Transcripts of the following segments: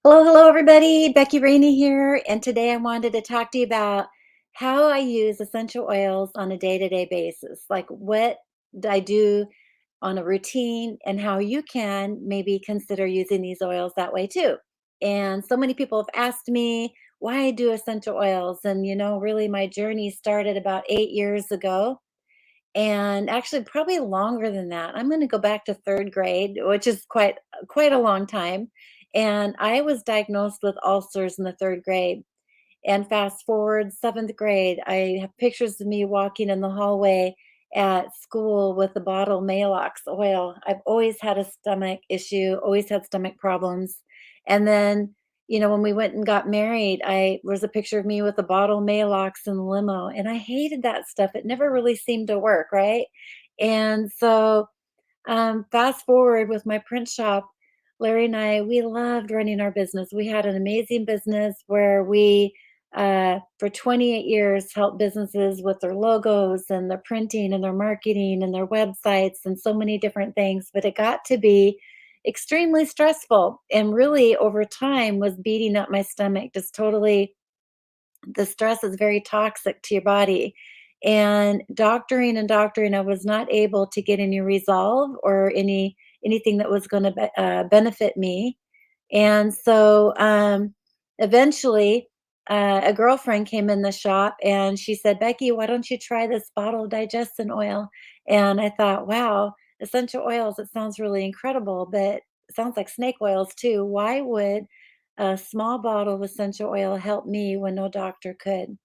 Hello, hello, everybody. Becky Raney here. And today I wanted to talk to you about how I use essential oils on a day to day basis. Like what I do on a routine and how you can maybe consider using these oils that way too. And so many people have asked me why I do essential oils. And, really my journey started about 8 years ago. And actually, probably longer than that. I'm going to go back to third grade, which is quite a long time. And I was diagnosed with ulcers in the third grade. And fast forward seventh grade, I have pictures of me walking in the hallway at school with a bottle of Maalox oil. I've always had a stomach issue, always had stomach problems. And then, when we went and got married, I was a picture of me with a bottle of Maalox in the limo. And I hated that stuff. It never really seemed to work, right? And so fast forward with my print shop, Larry and I, we loved running our business. We had an amazing business where we, for 28 years, helped businesses with their logos and their printing and their marketing and their websites and so many different things. But it got to be extremely stressful and really over time was beating up my stomach, just totally the stress is very toxic to your body. And doctoring and doctoring, I was not able to get any resolve or anything that was going to benefit me. And so eventually, a girlfriend came in the shop and she said, "Becky, why don't you try this bottle of digestion oil?" And I thought, wow, essential oils, it sounds really incredible, but it sounds like snake oils too. Why would a small bottle of essential oil help me when no doctor could?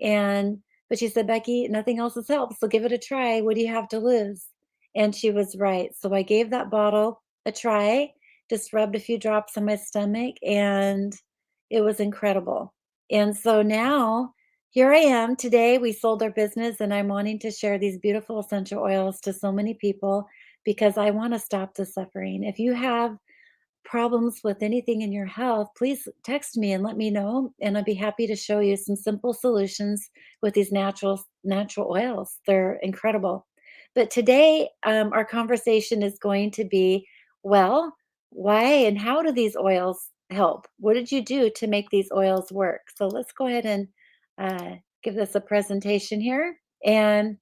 And but she said, "Becky, nothing else has helped, so give it a try. What do you have to lose?" And she was right. So I gave that bottle a try, just rubbed a few drops on my stomach, and it was incredible. And so now here I am. Today we sold our business, and I'm wanting to share these beautiful essential oils to so many people because I want to stop the suffering. If you have problems with anything in your health, please text me and let me know, and I'd be happy to show you some simple solutions with these natural oils. They're incredible. But today, our conversation is going to be, well, why and how do these oils help? What did you do to make these oils work? So let's go ahead and give this a presentation here. And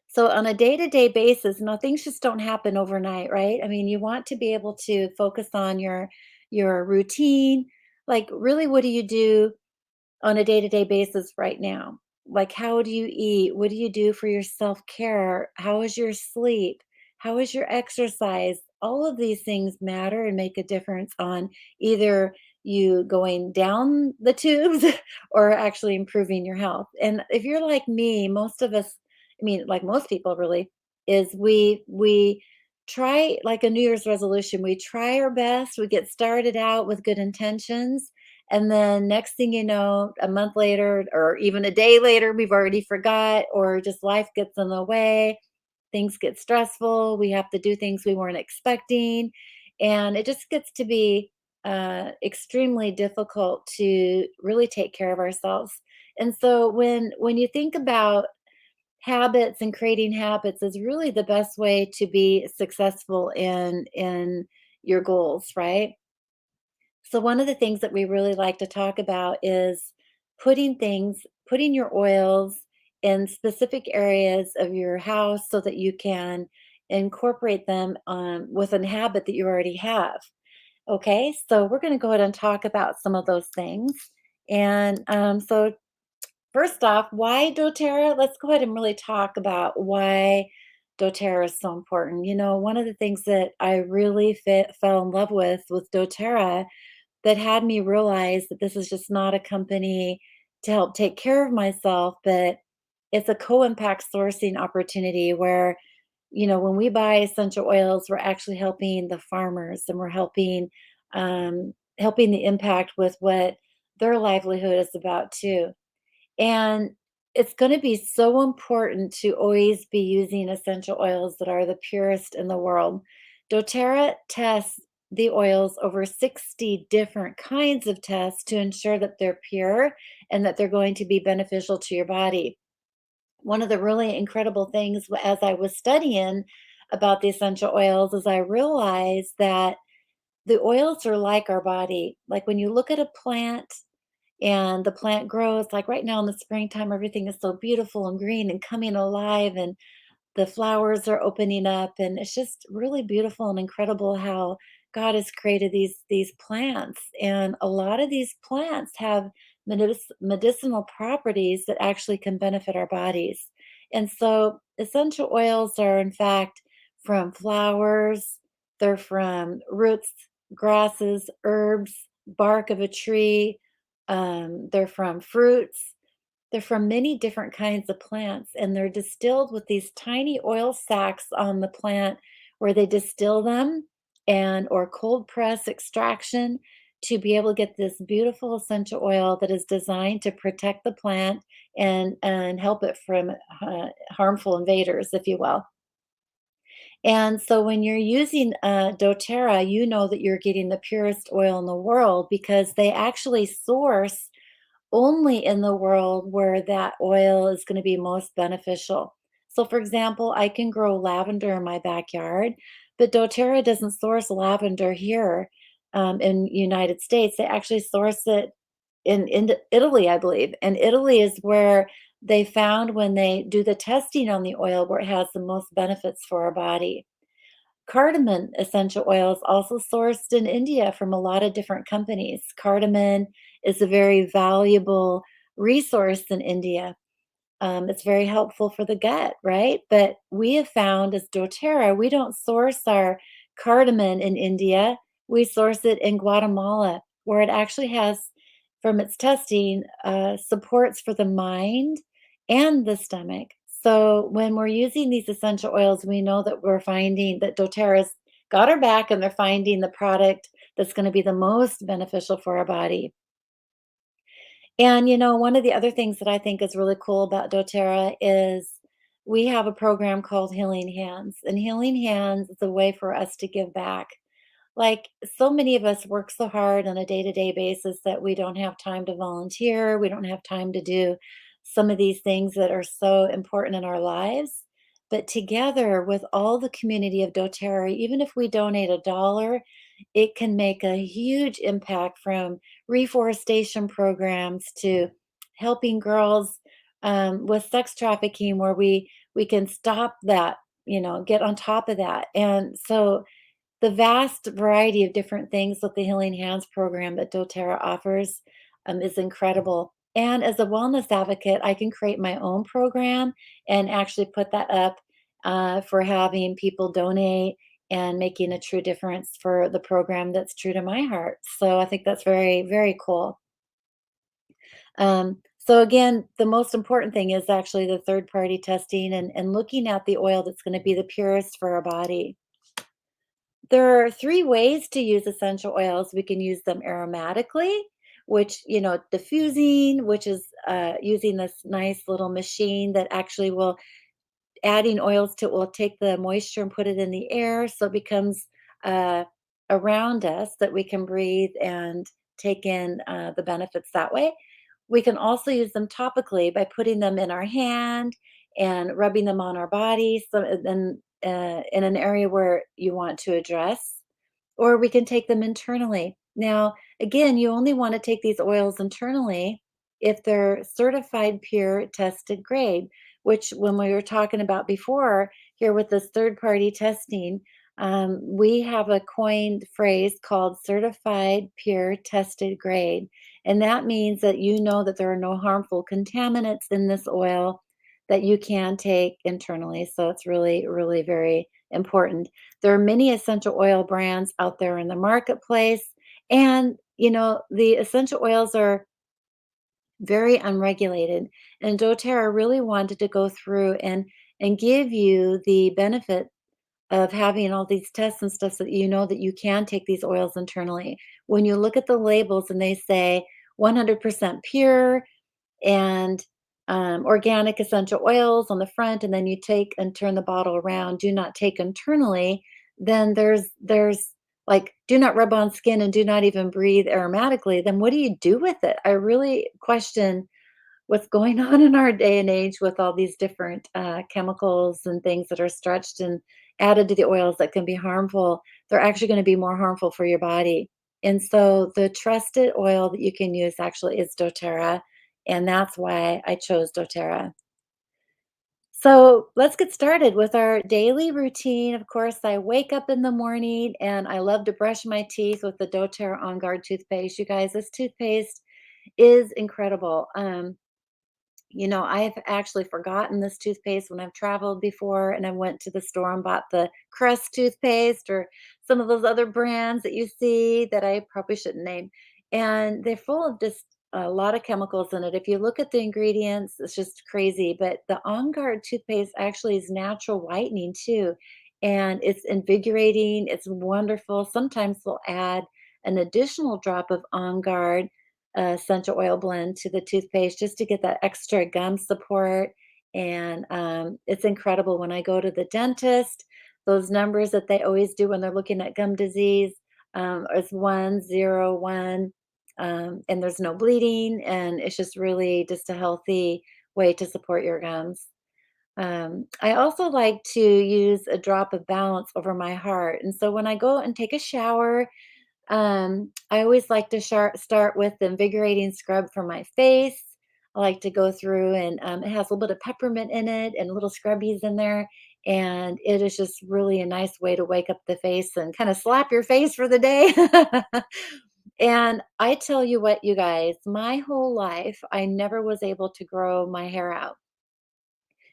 so on a day-to-day basis, things just don't happen overnight, right? I mean, you want to be able to focus on your routine. Like really, what do you do on a day-to-day basis right now? Like how do you eat? What do you do for your self-care? How is your sleep? How is your exercise? All of these things matter and make a difference on either you going down the tubes or actually improving your health. And if you're like me, most of us, I mean, like most people really, is we try like a New Year's resolution. We try our best. We get started out with good intentions, and then next thing you know, a month later or even a day later, we've already forgot, or just life gets in the way. Things get stressful. We have to do things we weren't expecting. And it just gets to be extremely difficult to really take care of ourselves. And so when you think about habits and creating habits is really the best way to be successful in your goals, right? So one of the things that we really like to talk about is putting your oils in specific areas of your house so that you can incorporate them with a habit that you already have. Okay, so we're going to go ahead and talk about some of those things. And so first off, why doTERRA? Let's go ahead and really talk about why doTERRA is so important. One of the things that I really fell in love with doTERRA that had me realize that this is just not a company to help take care of myself, but it's a co-impact sourcing opportunity where, when we buy essential oils, we're actually helping the farmers and we're helping the impact with what their livelihood is about too. And it's going to be so important to always be using essential oils that are the purest in the world. doTERRA tests the oils over 60 different kinds of tests to ensure that they're pure and that they're going to be beneficial to your body. One of the really incredible things as I was studying about the essential oils is I realized that the oils are like our body. Like when you look at a plant and the plant grows, like right now in the springtime, everything is so beautiful and green and coming alive, and the flowers are opening up, and it's just really beautiful and incredible how God has created these plants. And a lot of these plants have medicinal properties that actually can benefit our bodies. And so essential oils are in fact from flowers, they're from roots, grasses, herbs, bark of a tree, they're from fruits, they're from many different kinds of plants, and they're distilled with these tiny oil sacs on the plant where they distill them and or cold press extraction to be able to get this beautiful essential oil that is designed to protect the plant and help it from harmful invaders, if you will. And so when you're using doTERRA, you know that you're getting the purest oil in the world because they actually source only in the world where that oil is going to be most beneficial. So, for example, I can grow lavender in my backyard, but doTERRA doesn't source lavender here in United States. They actually source it in Italy, I believe. And Italy is where they found when they do the testing on the oil where it has the most benefits for our body. Cardamom essential oil is also sourced in India from a lot of different companies. Cardamom is a very valuable resource in India. It's very helpful for the gut, right? But we have found as doTERRA, we don't source our cardamom in India. We source it in Guatemala, where it actually has, from its testing, supports for the mind and the stomach. So when we're using these essential oils, we know that we're finding that doTERRA's got our back and they're finding the product that's going to be the most beneficial for our body. And, one of the other things that I think is really cool about doTERRA is we have a program called Healing Hands, and Healing Hands is a way for us to give back. Like, so many of us work so hard on a day-to-day basis that we don't have time to volunteer, we don't have time to do some of these things that are so important in our lives. But together with all the community of doTERRA, even if we donate $1, it can make a huge impact from reforestation programs to helping girls with sex trafficking, where we can stop that, get on top of that. And so the vast variety of different things that the Healing Hands program that doTERRA offers is incredible. And as a wellness advocate, I can create my own program and actually put that up for having people donate and making a true difference for the program that's true to my heart. So I think that's very, very cool. So again, the most important thing is actually the third party testing and looking at the oil that's going to be the purest for our body. There are 3 ways to use essential oils. We can use them aromatically, which, diffusing, which is using this nice little machine that actually will adding oils to it will take the moisture and put it in the air so it becomes uh, around us that we can breathe and take in the benefits that way. We can also use them topically by putting them in our hand and rubbing them on our body. So then in an area where you want to address, or we can take them internally. Now, again, you only want to take these oils internally if they're certified pure tested grade, which when we were talking about before here with this third party testing, we have a coined phrase called certified pure tested grade. And that means that you know that there are no harmful contaminants in this oil that you can take internally. So it's really, really very important. There are many essential oil brands out there in the marketplace. And, the essential oils are very unregulated. And doTERRA really wanted to go through and give you the benefit of having all these tests and stuff so that you know that you can take these oils internally. When you look at the labels and they say 100% pure, and organic essential oils on the front, and then you take and turn the bottle around, do not take internally, then there's like do not rub on skin and do not even breathe aromatically, then what do you do with it? I really question what's going on in our day and age with all these different chemicals and things that are stretched added to the oils that can be harmful, they're actually going to be more harmful for your body. And so the trusted oil that you can use actually is doTERRA, and that's why I chose doTERRA. So let's get started with our daily routine. Of course, I wake up in the morning and I love to brush my teeth with the doTERRA On Guard toothpaste. You guys, this toothpaste is incredible. I've actually forgotten this toothpaste when I've traveled before and I went to the store and bought the Crest toothpaste or some of those other brands that you see that I probably shouldn't name. And they're full of just a lot of chemicals in it. If you look at the ingredients, it's just crazy. But the On Guard toothpaste actually is natural whitening too. And it's invigorating, it's wonderful. Sometimes they'll add an additional drop of On Guard essential oil blend to the toothpaste just to get that extra gum support. And it's incredible when I go to the dentist, those numbers that they always do when they're looking at gum disease is 101, and there's no bleeding, and it's just really just a healthy way to support your gums. I also like to use a drop of balance over my heart. And so when I go and take a shower, I always like to start with the invigorating scrub for my face. I like to go through and it has a little bit of peppermint in it and little scrubbies in there. And it is just really a nice way to wake up the face and kind of slap your face for the day. And I tell you what, you guys, my whole life, I never was able to grow my hair out.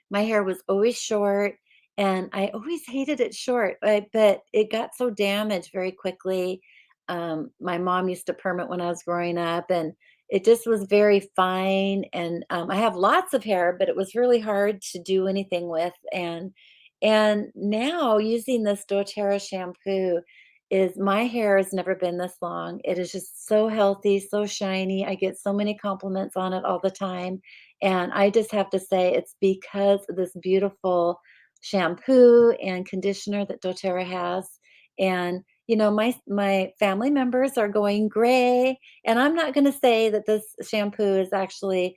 My hair was always short, and I always hated it short, but it got so damaged very quickly. My mom used to perm it when I was growing up, and it just was very fine. And I have lots of hair, but it was really hard to do anything with. And now using this doTERRA shampoo is my hair has never been this long. It is just so healthy, so shiny. I get so many compliments on it all the time. And I just have to say it's because of this beautiful shampoo and conditioner that doTERRA has. And my family members are going gray, and I'm not going to say that this shampoo is actually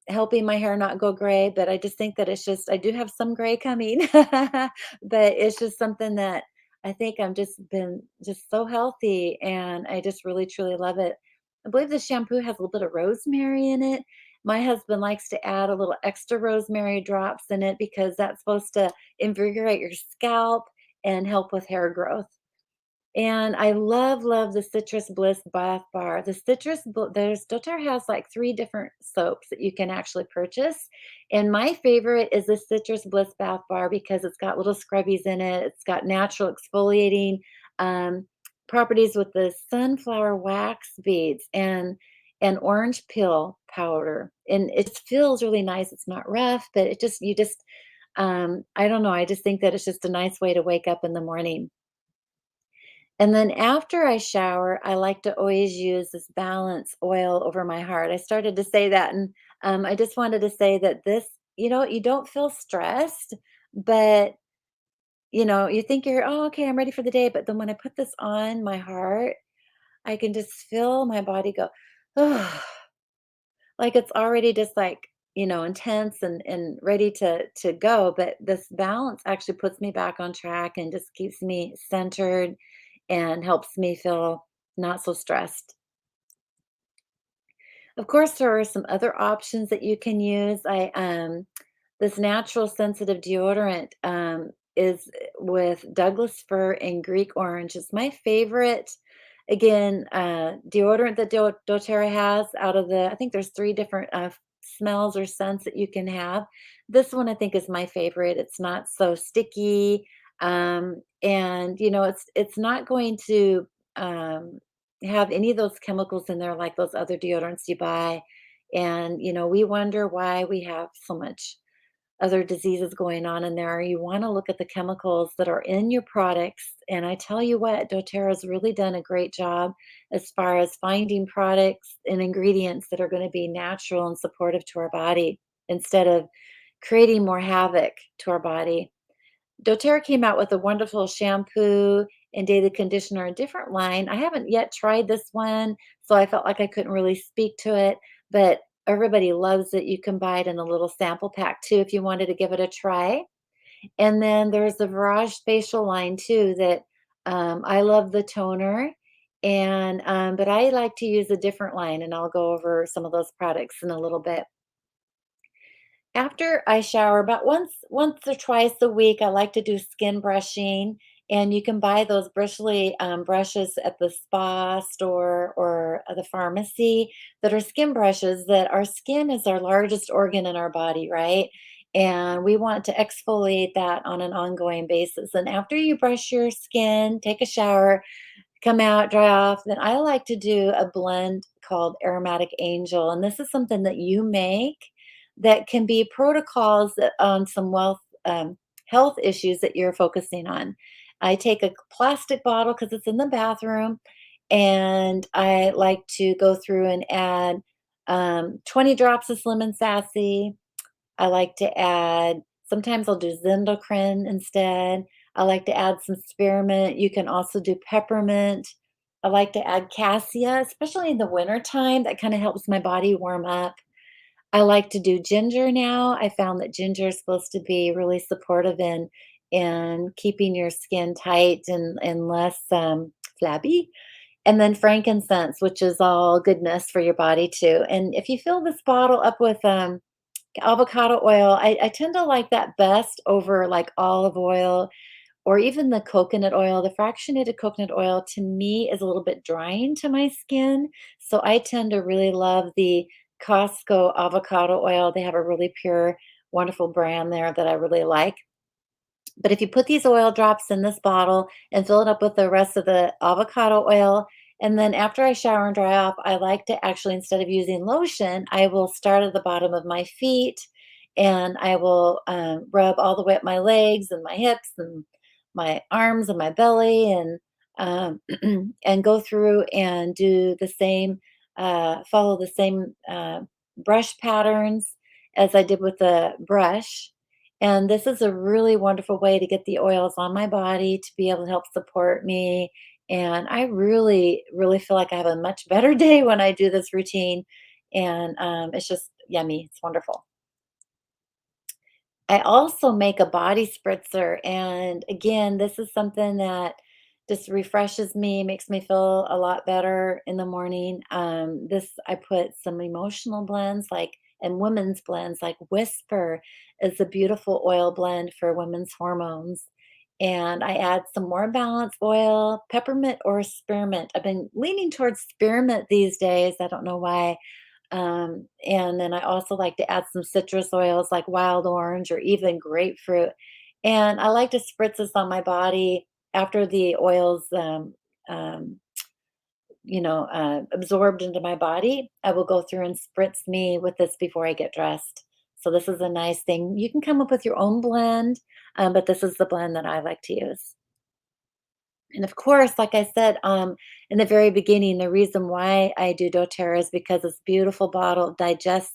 helping my hair not go gray, but I just think that it's just I do have some gray coming, but it's just something that I think I'm just been just so healthy, and I just really truly love it. I believe the shampoo has a little bit of rosemary in it. My husband likes to add a little extra rosemary drops in it because that's supposed to invigorate your scalp and help with hair growth. And I love, love the Citrus Bliss bath bar. There's doTERRA has like 3 different soaps that you can actually purchase, and my favorite is the Citrus Bliss bath bar because it's got little scrubbies in it. It's got natural exfoliating um, properties with the sunflower wax beads and orange peel powder, and it feels really nice. It's not rough, but I don't know. I just think that it's just a nice way to wake up in the morning. And then after I shower, I like to always use this balance oil over my heart. I started to say that, and I just wanted to say that you don't feel stressed, but you think oh, okay, I'm ready for the day. But then when I put this on my heart, I can just feel my body go, oh, like it's already just like, intense and ready to go. But this balance actually puts me back on track and just keeps me centered and helps me feel not so stressed. Of course, there are some other options that you can use. This natural sensitive deodorant is with Douglas fir and Greek orange. It's my favorite. Again, deodorant that doTERRA has out of I think there's 3 different smells or scents that you can have. This one I think is my favorite. It's not so sticky, and it's not going to have any of those chemicals in there like those other deodorants you buy. And we wonder why we have so much other diseases going on in there. You want to look at the chemicals that are in your products. And I tell you what, doTERRA has really done a great job as far as finding products and ingredients that are going to be natural and supportive to our body instead of creating more havoc to our body. doTERRA came out with a wonderful shampoo and daily conditioner, a different line. I haven't yet tried this one, so I felt like I couldn't really speak to it, but everybody loves it. You can buy it in a little sample pack too if you wanted to give it a try. And then there's the Virage facial line too that I love the toner. And but I like to use a different line, and I'll go over some of those products in a little bit. After I shower, about once or twice a week, I like to do skin brushing, and you can buy those bristly brushes at the spa store or the pharmacy that are skin brushes. That our skin is our largest organ in our body, right? And we want to exfoliate that on an ongoing basis. And after you brush your skin, take a shower, come out, dry off. Then I like to do a blend called Aromatic Angel, and this is something that you make that can be protocols on some health issues that you're focusing on. I take a plastic bottle because it's in the bathroom, and I like to go through and add 20 drops of lemon sassy. I like to add sometimes I'll do Zindocrine instead. I like to add some spearmint. You can also do peppermint. I like to add cassia, especially in the winter time. That kind of helps my body warm up. I like to do ginger now. I found that ginger is supposed to be really supportive in keeping your skin tight and less flabby. And then frankincense, which is all goodness for your body too. And if you fill this bottle up with avocado oil, I tend to like that best over like olive oil or even the coconut oil. The fractionated coconut oil to me is a little bit drying to my skin. So I tend to really love the Costco avocado oil. They have a really pure, wonderful brand there that I really like. But if you put these oil drops in this bottle and fill it up with the rest of the avocado oil, and then after I shower and dry off, I like to actually, instead of using lotion, I will start at the bottom of my feet and I will rub all the way up my legs and my hips and my arms and my belly um, and go through and do the same, follow the same brush patterns as I did with the brush. And this is a really wonderful way to get the oils on my body to be able to help support me. And I really, really feel like I have a much better day when I do this routine. And it's just yummy. It's wonderful. I also make a body spritzer, and again, this is something that just refreshes me, makes me feel a lot better in the morning. This I put some emotional blends like and women's blends like Whisper is a beautiful oil blend for women's hormones. And I add some more balance oil, peppermint or spearmint. I've been leaning towards spearmint these days. I don't know why. And then I also like to add some citrus oils like wild orange or even grapefruit. And I like to spritz this on my body after the oils, um, absorbed into my body. I will go through and spritz me with this before I get dressed. So this is a nice thing. You can come up with your own blend, but this is the blend that I like to use. And of course, like I said, in the very beginning, the reason why I do doTERRA is because this beautiful bottle digests.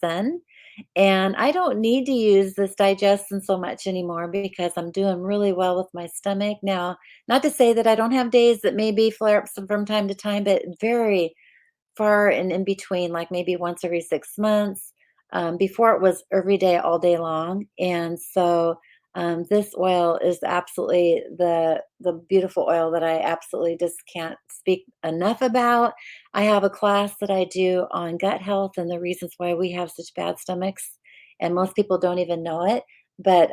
And I don't need to use this digestion so much anymore because I'm doing really well with my stomach now. Not to say that I don't have days that maybe flare ups from time to time, but very far and in between, like maybe once every 6 months. Before it was every day, all day long. And so this oil is absolutely the beautiful oil that I absolutely just can't speak enough about. I have a class that I do on gut health and the reasons why we have such bad stomachs, and most people don't even know it. But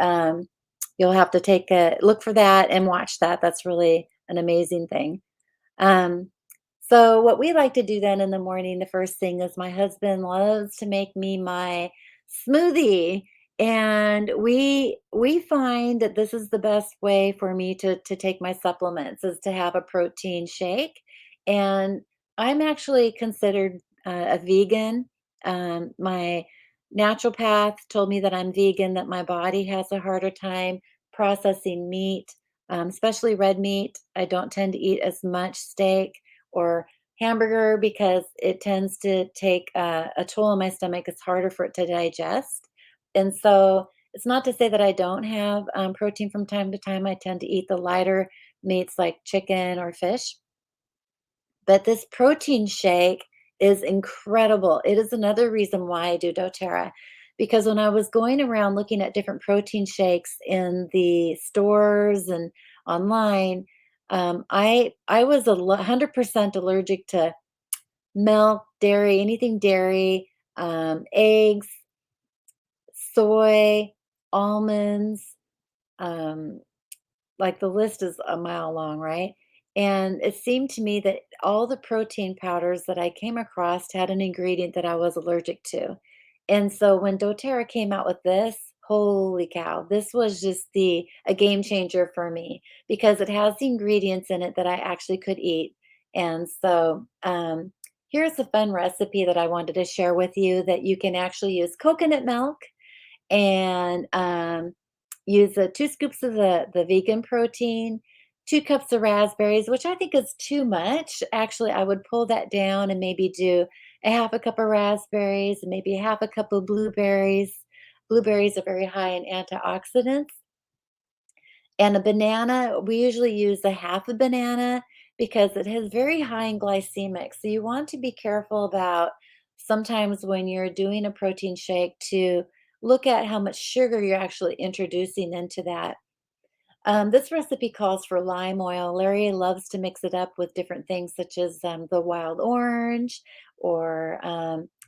you'll have to take a look for that and watch that. That's really an amazing thing. Um, so what we like to do then in the morning, the first thing is my husband loves to make me my smoothie. And we find that this is the best way for me to take my supplements is to have a protein shake. And I'm actually considered a vegan. My naturopath told me that I'm vegan, that my body has a harder time processing meat, especially red meat. I don't tend to eat as much steak or hamburger because it tends to take a toll on my stomach. It's harder for it to digest. And so it's not to say that I don't have protein from time to time. I tend to eat the lighter meats like chicken or fish. But this protein shake is incredible. It is another reason why I do doTERRA because when I was going around looking at different protein shakes in the stores and online, I was 100% allergic to milk, dairy, anything dairy, eggs, soy, almonds, um, like, the list is a mile long, right? And it seemed to me that all the protein powders that I came across had an ingredient that I was allergic to. And so when doTERRA came out with this, holy cow, this was just the a game changer for me because it has the ingredients in it that I actually could eat. And so, here's a fun recipe that I wanted to share with you that you can actually use coconut milk and use 2 scoops of the vegan protein, 2 cups of raspberries, which I think is too much. Actually, I would pull that down and maybe do a half a cup of raspberries and maybe a half a cup of blueberries. Blueberries are very high in antioxidants. And a banana, we usually use a half a banana because it has very high in glycemic. So you want to be careful about sometimes when you're doing a protein shake to look at how much sugar you're actually introducing into that. This recipe calls for lime oil. Larry loves to mix it up with different things such as the wild orange or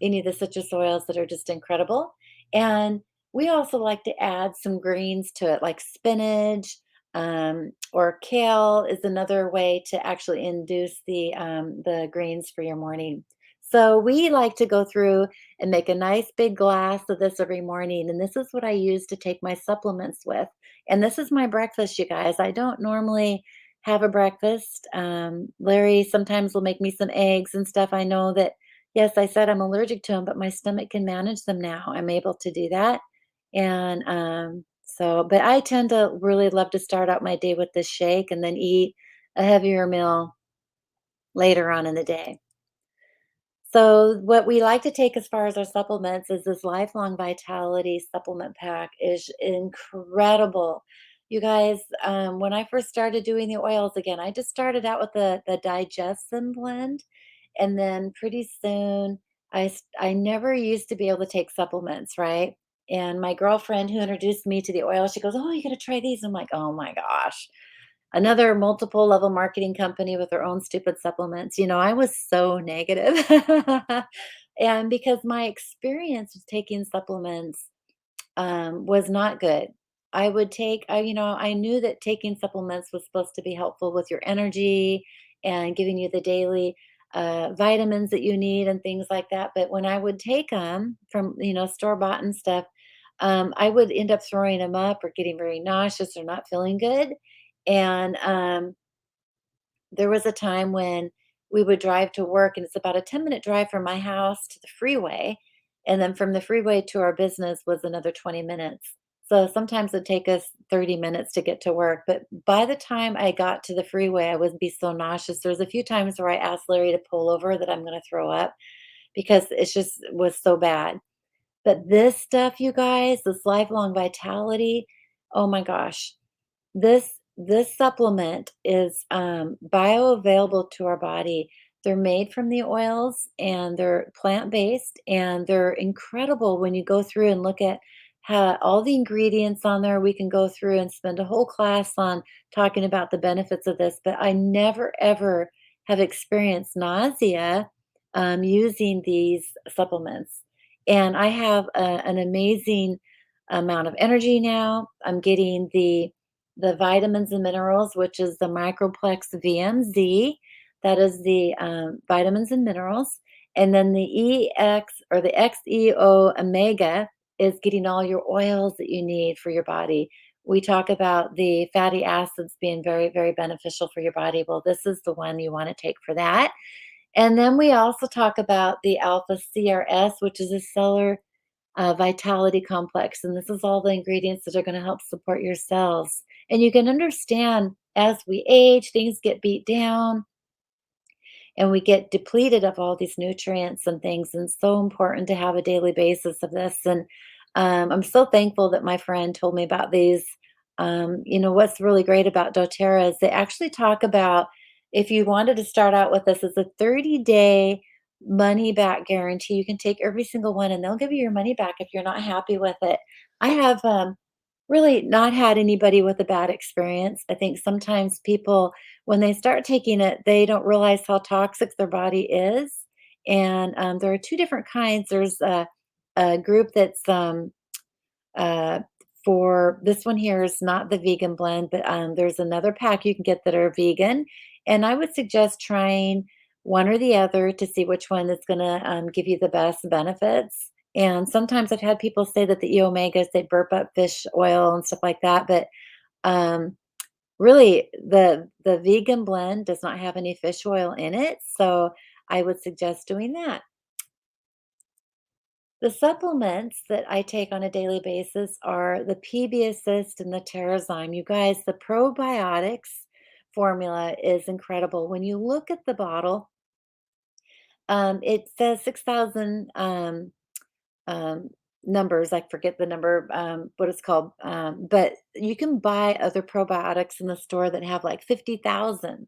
any of the citrus oils that are just incredible. And we also like to add some greens to it, like spinach or kale is another way to actually induce the greens for your morning. So we like to go through and make a nice big glass of this every morning. And this is what I use to take my supplements with. And this is my breakfast, you guys. I don't normally have a breakfast. Larry sometimes will make me some eggs and stuff. I know that, yes, I said I'm allergic to them, but my stomach can manage them now. I'm able to do that. And so, but I tend to really love to start out my day with this shake and then eat a heavier meal later on in the day. So what we like to take as far as our supplements is this lifelong vitality supplement pack is incredible. You guys, when I first started doing the oils again, I just started out with the digestion blend, and then pretty soon I never used to be able to take supplements, right? And my girlfriend who introduced me to the oil, she goes, "Oh, you got to try these." I'm like, "Oh my gosh." Another multiple level marketing company with their own stupid supplements. I was so negative. And because my experience with taking supplements was not good. I knew that taking supplements was supposed to be helpful with your energy and giving you the daily vitamins that you need and things like that. But when I would take them from, store bought and stuff, I would end up throwing them up or getting very nauseous or not feeling good. And there was a time when we would drive to work, and it's about a 10-minute drive from my house to the freeway. And then from the freeway to our business was another 20 minutes. So sometimes it'd take us 30 minutes to get to work. But by the time I got to the freeway, I would be so nauseous. There was a few times where I asked Larry to pull over that I'm going to throw up because it's just was so bad. But this stuff, you guys, this lifelong vitality, oh my gosh, this supplement is, bioavailable to our body. They're made from the oils, and they're plant-based, and they're incredible when you go through and look at how all the ingredients on there. We can go through and spend a whole class on talking about the benefits of this, but I never, ever have experienced nausea, using these supplements. And I have an amazing amount of energy now. I'm getting the vitamins and minerals, which is the Microplex VMZ. That is the vitamins and minerals. And then the EX or the XEO Omega is getting all your oils that you need for your body. We talk about the fatty acids being very, very beneficial for your body. Well, this is the one you want to take for that. And then we also talk about the Alpha CRS, which is a cellular vitality complex. And this is all the ingredients that are going to help support your cells. And you can understand as we age, things get beat down and we get depleted of all these nutrients and things. And it's so important to have a daily basis of this. And I'm so thankful that my friend told me about these. What's really great about doTERRA is they actually talk about if you wanted to start out with this as a 30-day money back guarantee. You can take every single one and they'll give you your money back if you're not happy with it. I have really not had anybody with a bad experience. I think sometimes people, when they start taking it, they don't realize how toxic their body is. And there are two different kinds. There's a group that's uh, for this one here is not the vegan blend, but there's another pack you can get that are vegan. And I would suggest trying one or the other to see which one is going to give you the best benefits. And sometimes I've had people say that the E omegas, they burp up fish oil and stuff like that. But um, really, the vegan blend does not have any fish oil in it. So I would suggest doing that. The supplements that I take on a daily basis are the PB Assist and the Terrazyme. You guys, the probiotics formula is incredible. When you look at the bottle, it says 6,000 um, numbers. I forget the number, what it's called. But you can buy other probiotics in the store that have like 50,000.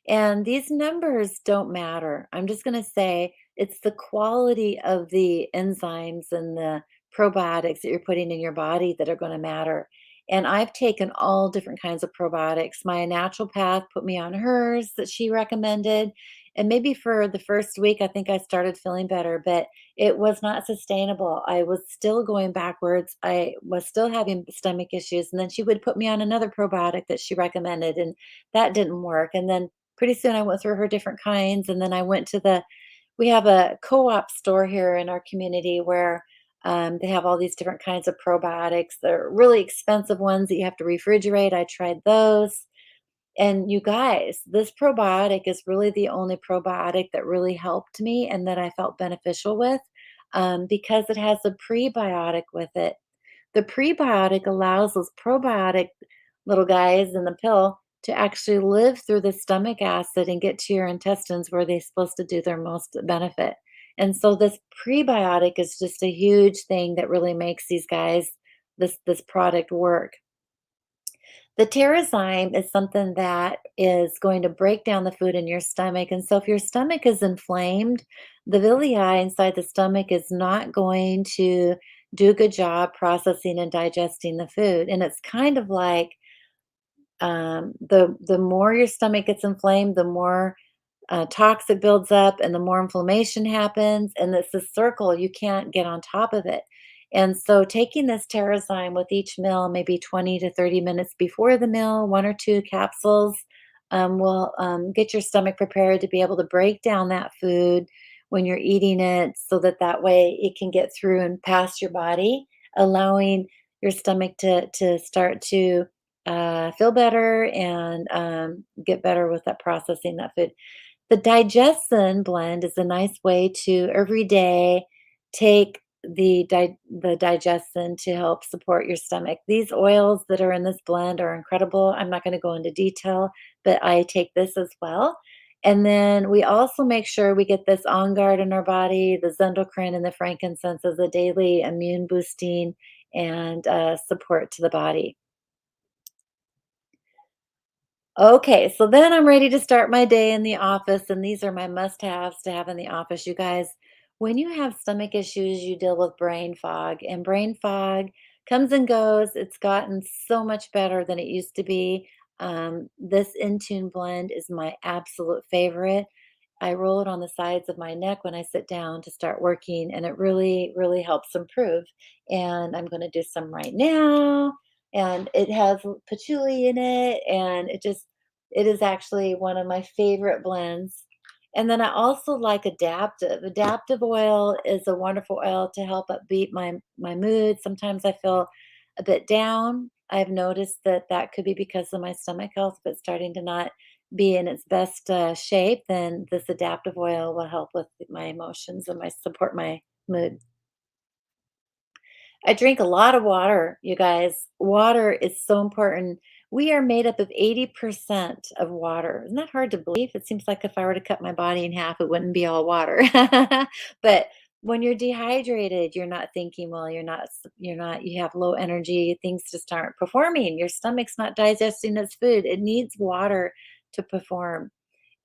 And these numbers don't matter. I'm just going to say it's the quality of the enzymes and the probiotics that you're putting in your body that are going to matter. And I've taken all different kinds of probiotics. My naturopath put me on hers that she recommended. And maybe for the first week, I think I started feeling better, but it was not sustainable. I was still going backwards. I was still having stomach issues. And then she would put me on another probiotic that she recommended, and that didn't work. And then pretty soon I went through her different kinds. And then I went to we have a co op store here in our community where they have all these different kinds of probiotics. They're really expensive ones that you have to refrigerate. I tried those. And you guys, this probiotic is really the only probiotic that really helped me and that I felt beneficial with because it has a prebiotic with it. The prebiotic allows those probiotic little guys in the pill to actually live through the stomach acid and get to your intestines where they're supposed to do their most benefit. And so this prebiotic is just a huge thing that really makes these guys this product work. The Terrazyme is something that is going to break down the food in your stomach. And so if your stomach is inflamed, the villi inside the stomach is not going to do a good job processing and digesting the food. And it's kind of like the more your stomach gets inflamed, the more toxic builds up and the more inflammation happens. And it's a circle, you can't get on top of it. And so taking this Terrazyme with each meal, maybe 20 to 30 minutes before the meal, one or two capsules, will get your stomach prepared to be able to break down that food when you're eating it so that that way it can get through and past your body, allowing your stomach to start to feel better and get better with that processing that food. The digestion blend is a nice way to every day take the digestion to help support your stomach. These oils that are in this blend are incredible. I'm not going to go into detail, but I take this as well. And then we also make sure we get this on guard in our body, the zendocrine and the frankincense as a daily immune boosting and support to the body. Okay, so then I'm ready to start my day in the office, and these are my must-haves to have in the office. You guys, when you have stomach issues, you deal with brain fog, and brain fog comes and goes. It's gotten so much better than it used to be. This Intune blend is my absolute favorite. I roll it on the sides of my neck when I sit down to start working, and it really, really helps improve. And I'm going to do some right now. And it has patchouli in it, and it is actually one of my favorite blends. And then I also like adaptive. Adaptive oil is a wonderful oil to help upbeat my mood. Sometimes I feel a bit down. I've noticed that that could be because of my stomach health, but starting to not be in its best shape, then this adaptive oil will help with my emotions and my support my mood. I drink a lot of water, you guys. Water is so important. We are made up of 80% of water. Isn't that hard to believe? It seems like if I were to cut my body in half, it wouldn't be all water. But when you're dehydrated, you're not thinking well, you have low energy, things just aren't performing. Your stomach's not digesting its food. It needs water to perform.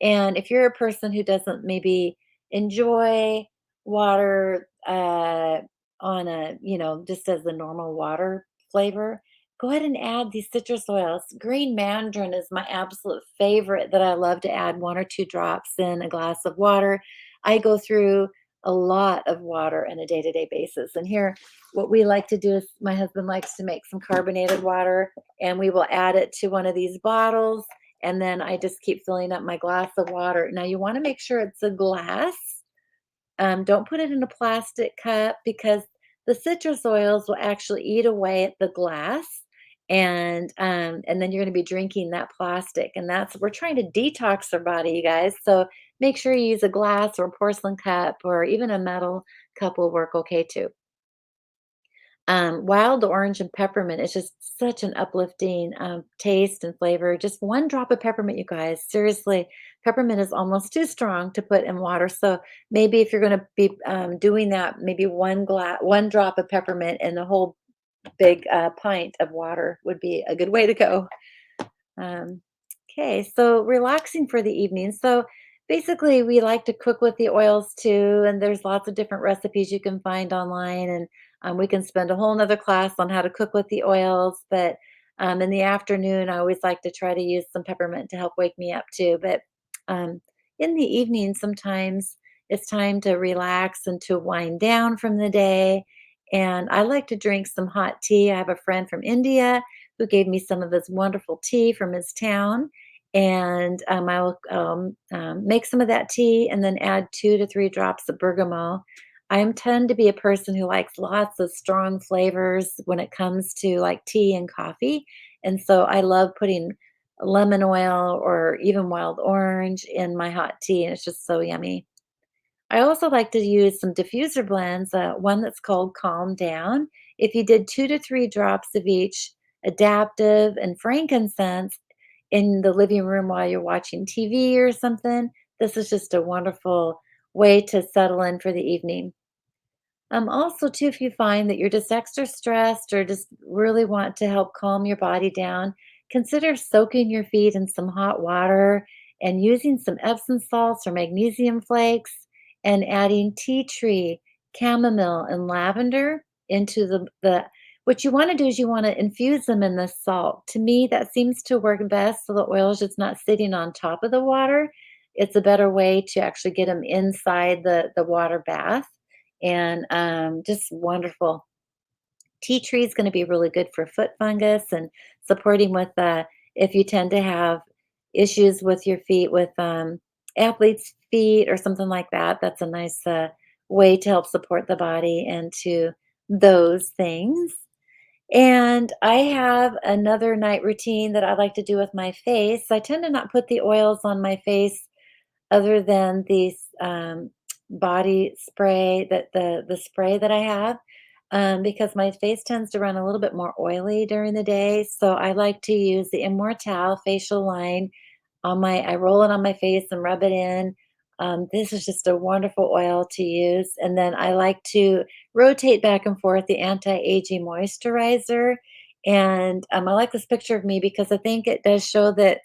And if you're a person who doesn't maybe enjoy water on a, just as the normal water flavor, go ahead and add these citrus oils. Green mandarin is my absolute favorite that I love to add 1 or 2 drops in a glass of water. I go through a lot of water on a day-to-day basis. And here, what we like to do is my husband likes to make some carbonated water, and we will add it to one of these bottles. And then I just keep filling up my glass of water. Now, you want to make sure it's a glass. Don't put it in a plastic cup because the citrus oils will actually eat away at the glass, and then you're going to be drinking that plastic, and that's we're trying to detox our body, you guys. So make sure you use a glass or a porcelain cup or even a metal cup will work okay too. Wild orange and peppermint is just such an uplifting taste and flavor. Just 1 drop of peppermint, you guys. Seriously, peppermint is almost too strong to put in water. So maybe if you're going to be doing that, maybe 1 drop of peppermint in the whole big pint of water would be a good way to go. Um, okay, so relaxing for the evening. So basically, we like to cook with the oils too, and there's lots of different recipes you can find online, and we can spend a whole nother class on how to cook with the oils. But in the afternoon, I always like to try to use some peppermint to help wake me up too. But um, in the evening, sometimes it's time to relax and to wind down from the day. And I like to drink some hot tea. I have a friend from India who gave me some of his wonderful tea from his town. And I will make some of that tea and then add 2 to 3 drops of bergamot. I am tend to be a person who likes lots of strong flavors when it comes to like tea and coffee. And so I love putting lemon oil or even wild orange in my hot tea, and it's just so yummy. I also like to use some diffuser blends, one that's called Calm Down. If you did 2 to 3 drops of each adaptive and frankincense in the living room while you're watching TV or something, this is just a wonderful way to settle in for the evening. Also, too, if you find that you're just extra stressed or just really want to help calm your body down, consider soaking your feet in some hot water and using some Epsom salts or magnesium flakes and adding tea tree, chamomile, and lavender into the what you want to do is you want to infuse them in the salt. To me, that seems to work best so the oil is just not sitting on top of the water. It's a better way to actually get them inside the water bath and just wonderful. Tea tree is going to be really good for foot fungus and supporting with if you tend to have issues with your feet with athlete's feet or something like that. That's a nice way to help support the body and to those things. And I have another night routine that I like to do with my face. I tend to not put the oils on my face other than these body spray that the spray that I have, because my face tends to run a little bit more oily during the day. So I like to use the Immortelle facial line on my I roll it on my face and rub it in. This is just a wonderful oil to use. And then I like to rotate back and forth the anti-aging moisturizer. And I like this picture of me because I think it does show that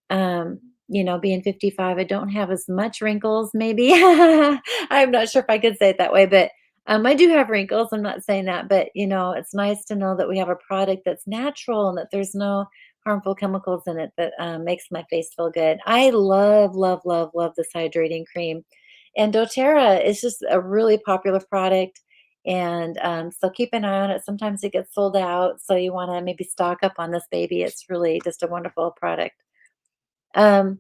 being 55, I don't have as much wrinkles, maybe. I'm not sure if I could say it that way, but I do have wrinkles. I'm not saying that, but it's nice to know that we have a product that's natural and that there's no harmful chemicals in it that makes my face feel good. I love, love, love, love this hydrating cream. And doTERRA is just a really popular product. And so keep an eye on it. Sometimes it gets sold out. So you want to maybe stock up on this baby. It's really just a wonderful product. Um,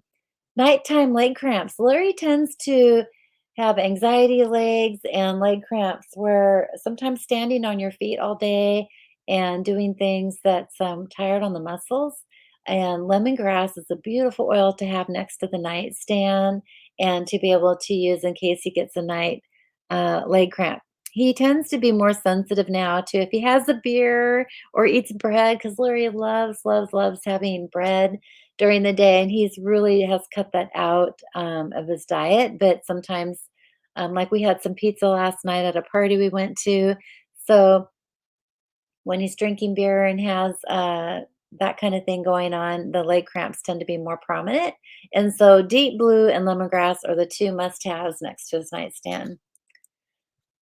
Nighttime leg cramps. Larry tends to have anxiety legs and leg cramps where sometimes standing on your feet all day and doing things that's tired on the muscles. And lemongrass is a beautiful oil to have next to the nightstand and to be able to use in case he gets a night leg cramp. He tends to be more sensitive now to if he has a beer or eats bread because Larry loves, loves, loves having bread during the day, and he's really has cut that out of his diet. But sometimes, like we had some pizza last night at a party we went to, so when he's drinking beer and has that kind of thing going on, the leg cramps tend to be more prominent. And so deep blue and lemongrass are the two must-haves next to his nightstand.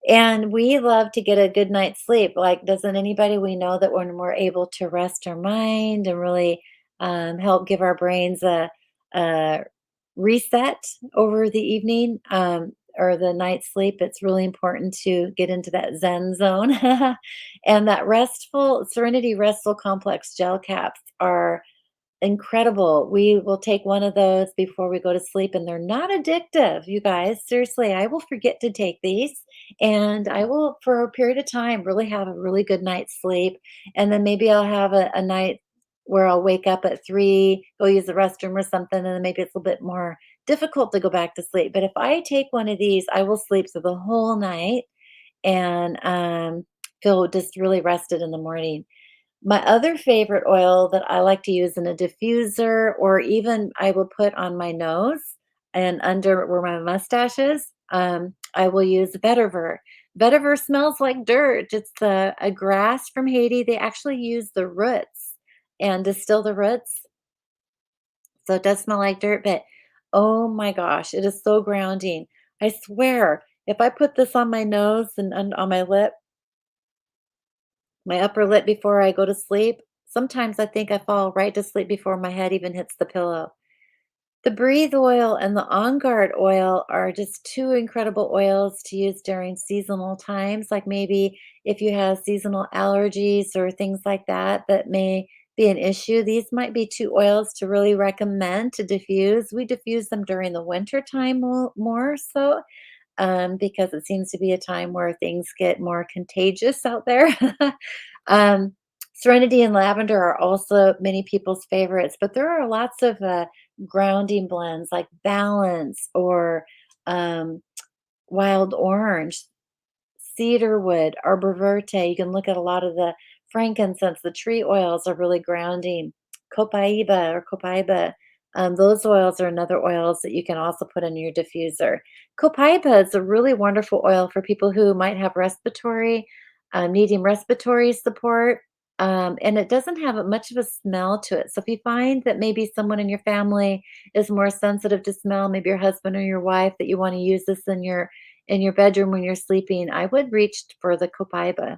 And we love to get a good night's sleep. Like, doesn't anybody we know that when we're able to rest our mind and really help give our brains a reset over the evening or the night's sleep, it's really important to get into that Zen zone. And that restful, Serenity Restful Complex gel caps are incredible. We will take one of those before we go to sleep, and they're not addictive, you guys. Seriously, I will forget to take these, and I will, for a period of time, really have a really good night's sleep. And then maybe I'll have a night where I'll wake up at 3, go use the restroom or something, and then maybe it's a little bit more difficult to go back to sleep. But if I take one of these, I will sleep through the whole night and feel just really rested in the morning. My other favorite oil that I like to use in a diffuser, or even I will put on my nose and under where my mustache is, I will use vetiver. Vetiver smells like dirt. It's a grass from Haiti. They actually use the roots and distill the roots. So it does smell like dirt, but oh my gosh, it is so grounding. I swear, if I put this on my nose and on my lip, my upper lip before I go to sleep, sometimes I think I fall right to sleep before my head even hits the pillow. The Breathe oil and the On Guard oil are just two incredible oils to use during seasonal times, like maybe if you have seasonal allergies or things like that that may be an issue. These might be two oils to really recommend to diffuse. We diffuse them during the winter time more so because it seems to be a time where things get more contagious out there. um, Serenity and lavender are also many people's favorites, but there are lots of grounding blends like balance or um, wild orange, cedarwood, arbor vitae. You can look at a lot of the frankincense, the tree oils are really grounding. Copaiba. Those oils are another oils that you can also put in your diffuser. Copaiba is a really wonderful oil for people who might have respiratory, needing respiratory support. And it doesn't have much of a smell to it. So if you find that maybe someone in your family is more sensitive to smell, maybe your husband or your wife, that you want to use this in your bedroom when you're sleeping, I would reach for the copaiba.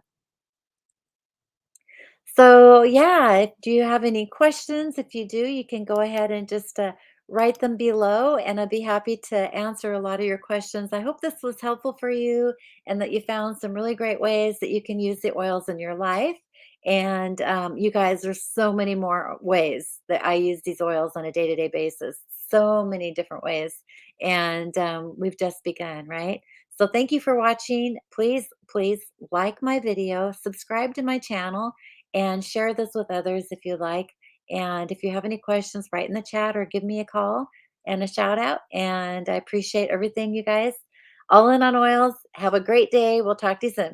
So, yeah, do you have any questions? If you do, you can go ahead and just write them below, and I'd be happy to answer a lot of your questions. I hope this was helpful for you and that you found some really great ways that you can use the oils in your life. And you guys, there's so many more ways that I use these oils on a day to day basis, so many different ways. And we've just begun, right? So, thank you for watching. Please, please like my video, subscribe to my channel, and share this with others if you like. And if you have any questions, write in the chat or give me a call and a shout out. And I appreciate everything, you guys. All in on oils. Have a great day. We'll talk to you soon.